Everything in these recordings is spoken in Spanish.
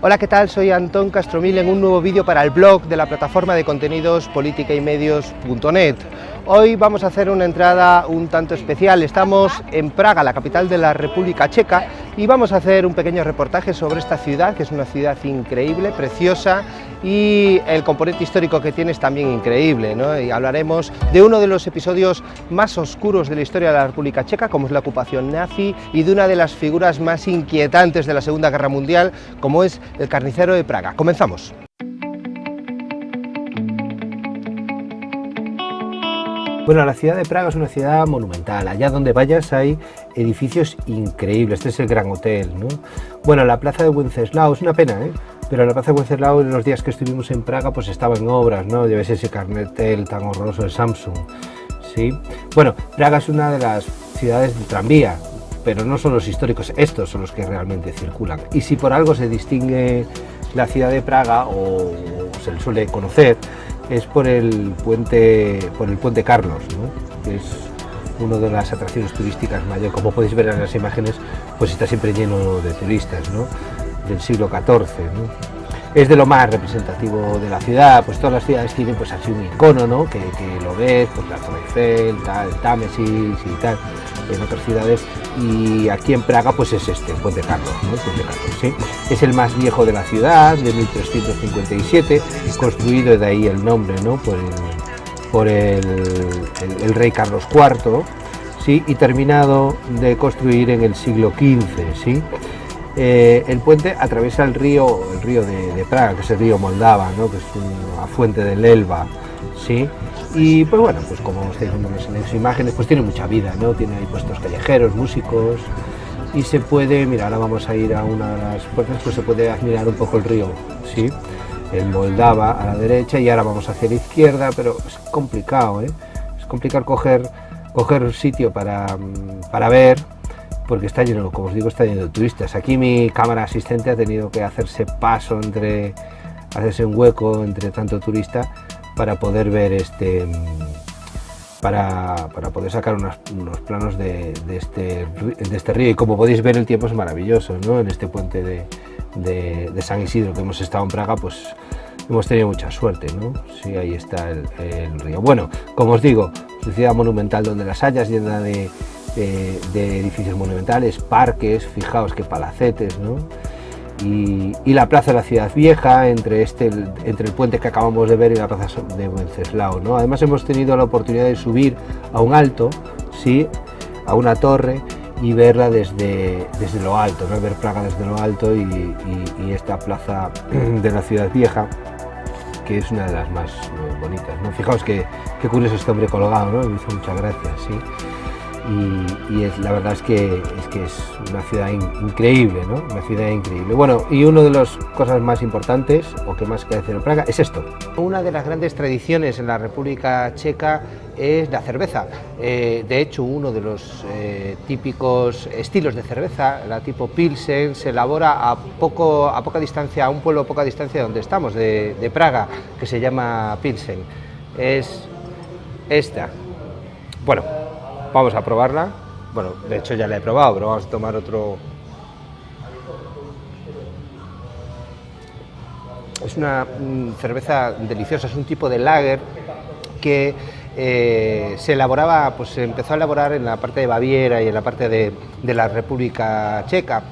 Hola, ¿qué tal? Soy Antón Castromil en un nuevo vídeo para el blog de la plataforma de contenidos politicaymédios.net. Hoy vamos a hacer una entrada un tanto especial. Estamos en Praga, la capital de la República Checa, y vamos a hacer un pequeño reportaje sobre esta ciudad, que es una ciudad increíble, preciosa, y el componente histórico que tiene es también increíble, ¿no? Y hablaremos de uno de los episodios más oscuros de la historia de la República Checa, como es la ocupación nazi, y de una de las figuras más inquietantes de la Segunda Guerra Mundial, como es el carnicero de Praga. Comenzamos. Bueno, la ciudad de Praga es una ciudad monumental. Allá donde vayas hay edificios increíbles. Este es el Gran Hotel, ¿no? Bueno, la plaza de Wenceslao es una pena, ¿eh? Pero la plaza de Wenceslao, en los días que estuvimos en Praga, pues estaba en obras, ¿no? Debe ese cartel tan horroroso de Samsung, ¿sí? Bueno, Praga es una de las ciudades de tranvía, pero no son los históricos, estos son los que realmente circulan. Y si por algo se distingue la ciudad de Praga, o se le suele conocer, es por el puente Carlos, ¿no? Que es una de las atracciones turísticas mayores. Como podéis ver en las imágenes, pues está siempre lleno de turistas, ¿no? Del siglo XIV, ¿no? Es de lo más representativo de la ciudad. Pues todas las ciudades tienen pues así un icono, ¿no? Que lo ves, pues la Torre Eiffel, tal, el Támesis y tal, en otras ciudades, y aquí en Praga pues es el puente Carlos, ¿no? El puente Carlos, ¿sí? Es el más viejo de la ciudad, de 1357, construido, de ahí el nombre, ¿no? por el rey Carlos IV, ¿sí? Y terminado de construir en el siglo XV, ¿sí? El puente atraviesa el río de Praga, que es el río Moldava, ¿no? Que es una afluente del Elba, ¿sí? Y pues bueno, pues como estáis viendo en las imágenes, pues tiene mucha vida, ¿no? Tiene ahí puestos callejeros, músicos, y se puede, mira, ahora vamos a ir a una de las puertas, pues se puede admirar un poco el río, ¿sí? El Moldava a la derecha, y ahora vamos hacia la izquierda, pero es complicado, ¿eh? Es complicado coger sitio para ver, porque está lleno, como os digo, está lleno de turistas. Aquí mi cámara asistente ha tenido que hacerse un hueco entre tanto turista para poder ver para poder sacar unos planos de este río. Y como podéis ver, el tiempo es maravilloso, ¿no? En este puente de San Isidro que hemos estado en Praga, pues hemos tenido mucha suerte, ¿no? Sí, ahí está el río. Bueno, como os digo, es una ciudad monumental donde las hayas, llena de edificios monumentales, parques, fijaos qué palacetes, ¿no? Y la plaza de la ciudad vieja, entre el puente que acabamos de ver y la plaza de Wenceslao, ¿no? Además hemos tenido la oportunidad de subir a un alto, ¿sí? A una torre, y verla desde lo alto, ¿no? Ver Praga desde lo alto y esta plaza de la ciudad vieja, que es una de las más bonitas, ¿no? Fijaos qué curioso este hombre colgado, ¿no? Me hizo mucha gracia, ¿sí? Y la verdad es que es una ciudad increíble, ¿no? Una ciudad increíble. Bueno, y una de las cosas más importantes, o que más que decir en Praga, es esto. Una de las grandes tradiciones en la República Checa es la cerveza. De hecho, uno de los típicos estilos de cerveza, la tipo Pilsen, se elabora a poca distancia, a un pueblo a poca distancia de donde estamos, de Praga, que se llama Pilsen. Es esta. Bueno, vamos a probarla. Bueno, de hecho ya la he probado, pero vamos a tomar otro. Es una cerveza deliciosa, es un tipo de lager que se elaboraba, pues se empezó a elaborar en la parte de Baviera y en la parte de la República Checa,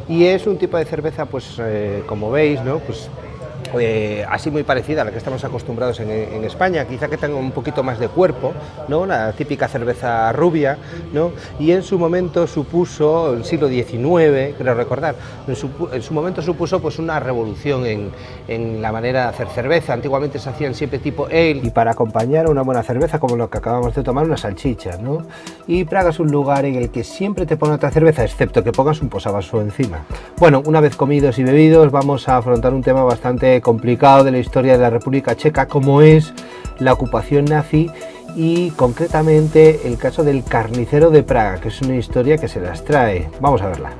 y es un tipo de cerveza, pues como veis, ¿no? Pues así muy parecida a la que estamos acostumbrados en España, quizá que tenga un poquito más de cuerpo, ¿no? La típica cerveza rubia, ¿no? Y en su momento supuso, el siglo XIX, creo recordar, en su momento supuso pues una revolución en la manera de hacer cerveza. Antiguamente se hacían siempre tipo ale, y para acompañar una buena cerveza, como lo que acabamos de tomar, unas salchichas, ¿no? Y Praga es un lugar en el que siempre te ponen otra cerveza, excepto que pongas un posavasos encima. Bueno, una vez comidos y bebidos, vamos a afrontar un tema bastante complicado de la historia de la República Checa, como es la ocupación nazi, y concretamente el caso del carnicero de Praga, que es una historia que se las trae. Vamos a verla.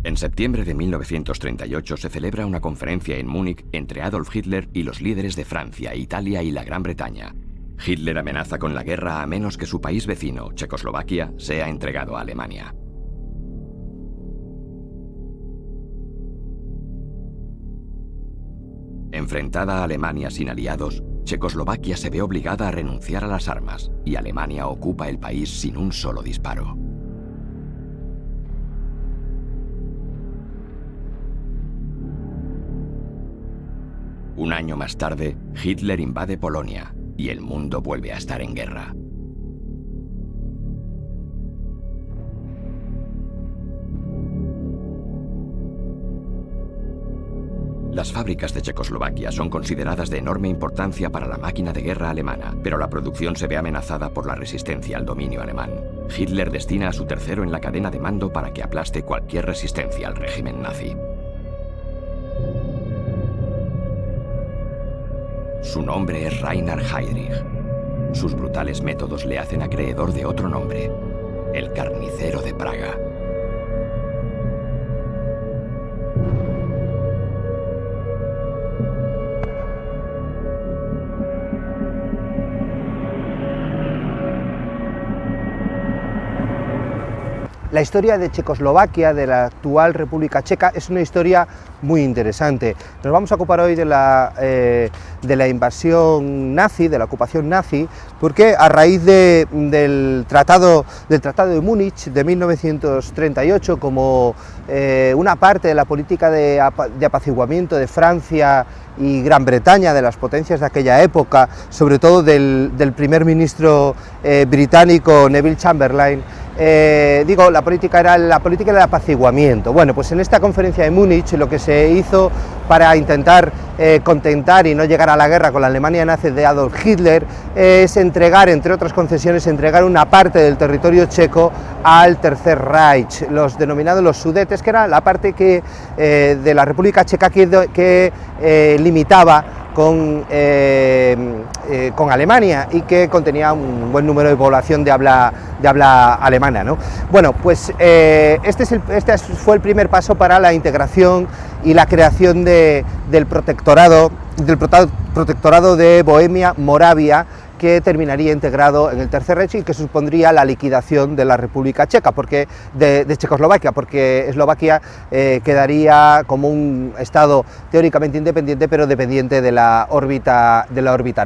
En septiembre de 1938 se celebra una conferencia en Múnich entre Adolf Hitler y los líderes de Francia, Italia y la Gran Bretaña. Hitler amenaza con la guerra a menos que su país vecino, Checoslovaquia, sea entregado a Alemania. Enfrentada a Alemania sin aliados, Checoslovaquia se ve obligada a renunciar a las armas y Alemania ocupa el país sin un solo disparo. Un año más tarde, Hitler invade Polonia y el mundo vuelve a estar en guerra. Las fábricas de Checoslovaquia son consideradas de enorme importancia para la máquina de guerra alemana, pero la producción se ve amenazada por la resistencia al dominio alemán. Hitler destina a su tercero en la cadena de mando para que aplaste cualquier resistencia al régimen nazi. Su nombre es Reinhard Heydrich. Sus brutales métodos le hacen acreedor de otro nombre, el Carnicero de Praga. La historia de Checoslovaquia, de la actual República Checa, es una historia muy interesante. Nos vamos a ocupar hoy de la invasión nazi, de la ocupación nazi, porque a raíz del Tratado de Múnich de 1938, como una parte de la política de apaciguamiento de Francia y Gran Bretaña, de las potencias de aquella época, sobre todo del primer ministro británico Neville Chamberlain, la política era el apaciguamiento. Bueno, pues en esta conferencia de Múnich lo que se hizo para intentar contentar y no llegar a la guerra con la Alemania nazi de Adolf Hitler es entregar, entre otras concesiones, una parte del territorio checo al Tercer Reich, los denominados los Sudetes, que era la parte de la República Checa que limitaba con Alemania y que contenía un buen número de población de habla alemana, ¿no? Bueno, pues este fue el primer paso para la integración y la creación del protectorado de Bohemia-Moravia, que terminaría integrado en el Tercer Reich y que supondría la liquidación de la República Checa, de Checoslovaquia, porque Eslovaquia quedaría como un estado teóricamente independiente, pero dependiente de la órbita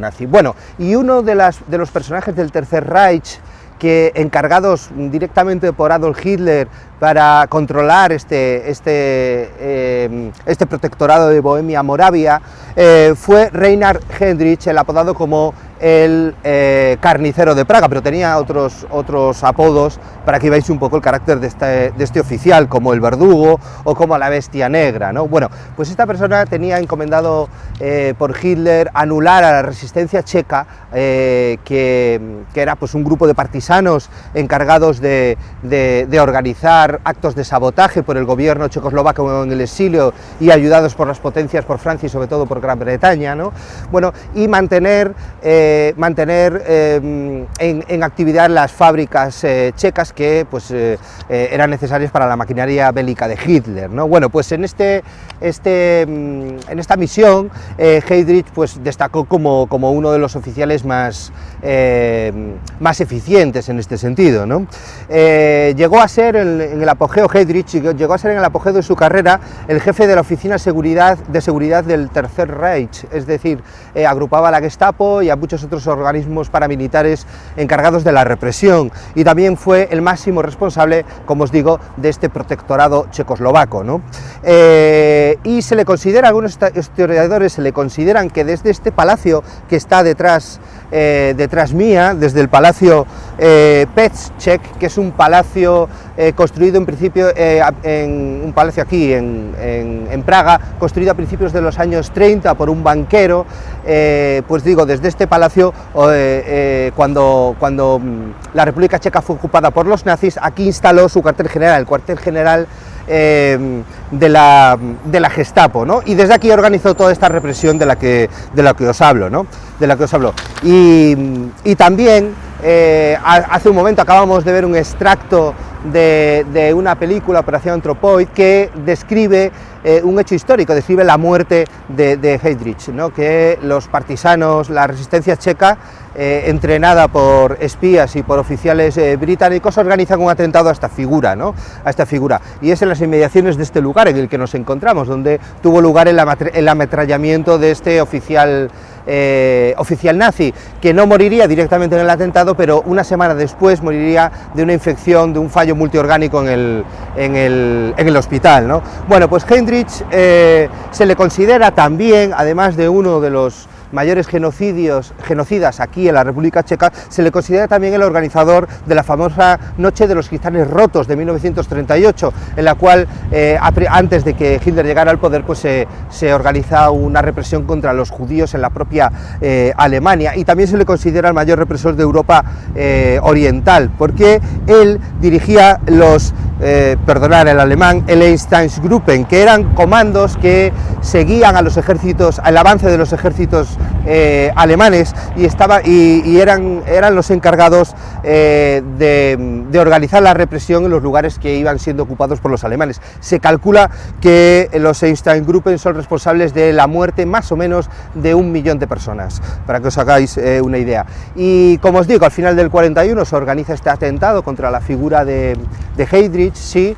nazi. Bueno, y uno de los personajes del Tercer Reich, que encargados directamente por Adolf Hitler para controlar este protectorado de Bohemia-Moravia, fue Reinhard Heydrich, el apodado como el Carnicero de Praga, pero tenía otros apodos para que veáis un poco el carácter de este oficial, como el Verdugo o como la Bestia Negra, ¿no? Bueno, pues esta persona tenía encomendado por Hitler anular a la resistencia checa, que era pues un grupo de partisanos encargados de organizar actos de sabotaje por el gobierno checoslovaco en el exilio y ayudados por las potencias, por Francia y sobre todo por Gran Bretaña, ¿no? Bueno, y mantener en actividad las fábricas checas que pues, eran necesarias para la maquinaria bélica de Hitler, ¿no? Bueno, pues en esta misión Heydrich pues, destacó como uno de los oficiales más eficientes en este sentido, ¿no? Llegó a ser en el apogeo de su carrera el jefe de la Oficina de Seguridad del Tercer Reich, es decir, agrupaba a la Gestapo y a muchos otros organismos paramilitares encargados de la represión, y también fue el máximo responsable, como os digo, de este protectorado checoslovaco, ¿no? Y se le considera, algunos historiadores se le consideran que desde este palacio que está detrás mía, desde el Palacio Petschek, que es un palacio construido en principio, un palacio aquí en Praga, construido a principios de los años 30 por un banquero, pues digo, desde este palacio, cuando la República Checa fue ocupada por los nazis, aquí instaló su cuartel general, el cuartel general de la Gestapo, ¿no? Y desde aquí organizó toda esta represión de la que os hablo, ¿no? Y también hace un momento acabamos de ver un extracto de una película, Operación Anthropoid, que describe un hecho histórico, describe la muerte de Heydrich, ¿no? Que los partisanos, la resistencia checa, entrenada por espías y por oficiales británicos, organizan un atentado a esta figura, ¿no? A esta figura. Y es en las inmediaciones de este lugar en el que nos encontramos, donde tuvo lugar el ametrallamiento de este oficial nazi, que no moriría directamente en el atentado, pero una semana después moriría de una infección, de un fallo multiorgánico en el hospital, ¿no? Bueno, pues Heydrich se le considera también, además de uno de los mayores genocidas aquí en la República Checa, se le considera también el organizador de la famosa Noche de los Cristales Rotos de 1938, en la cual antes de que Hitler llegara al poder, pues se organiza una represión contra los judíos en la propia Alemania, y también se le considera el mayor represor de Europa Oriental, porque él dirigía los perdonar el alemán, el Einsatzgruppen, que eran comandos que seguían a los ejércitos, al avance de los ejércitos alemanes, y eran los encargados de organizar la represión en los lugares que iban siendo ocupados por los alemanes. Se calcula que los Einsatzgruppen son responsables de la muerte más o menos de 1 millón de personas, para que os hagáis una idea. Y como os digo, al final del 41 se organiza este atentado contra la figura de Heydrich, sí,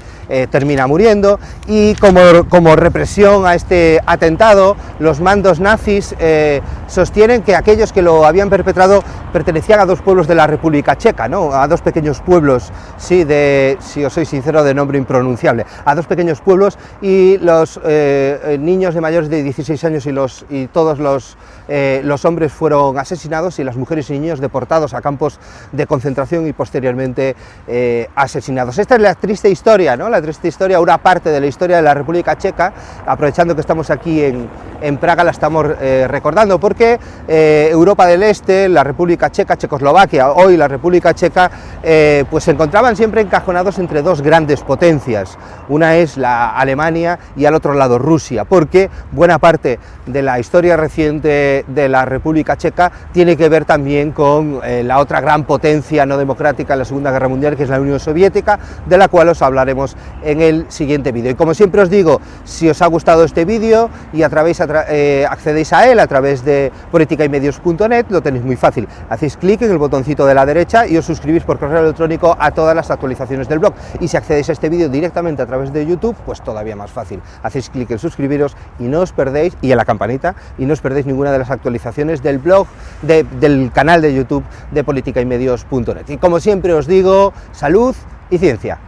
termina muriendo, y como represión a este atentado, los mandos nazis sostienen que aquellos que lo habían perpetrado pertenecían a 2 pueblos de la República Checa, ¿no? A 2 pequeños pueblos, sí, si os soy sincero, de nombre impronunciable, a 2 pequeños pueblos, y los niños de mayores de 16 años y todos los hombres fueron asesinados, y las mujeres y niños deportados a campos de concentración y posteriormente asesinados. Esta es la triste historia, ¿no? La triste historia, una parte de la historia de la República Checa. Aprovechando que estamos aquí en Praga, la estamos recordando, porque Europa del Este, la República Checa, Checoslovaquia, hoy la República Checa, pues se encontraban siempre encajonados entre 2 grandes potencias. Una es la Alemania y al otro lado Rusia, porque buena parte de la historia reciente de la República Checa tiene que ver también con la otra gran potencia no democrática en la Segunda Guerra Mundial, que es la Unión Soviética, de la cual os hablaremos en el siguiente vídeo. Y como siempre os digo, si os ha gustado este vídeo y accedéis a él a través de politicaymedios.net, lo tenéis muy fácil. Hacéis clic en el botoncito de la derecha y os suscribís por correo electrónico a todas las actualizaciones del blog. Y si accedéis a este vídeo directamente a través de YouTube, pues todavía más fácil. Hacéis clic en suscribiros y no os perdéis, y en la campanita, y no os perdéis ninguna de las actualizaciones del blog, del canal de YouTube de politicaymedios.net. Y como siempre os digo, salud y ciencia.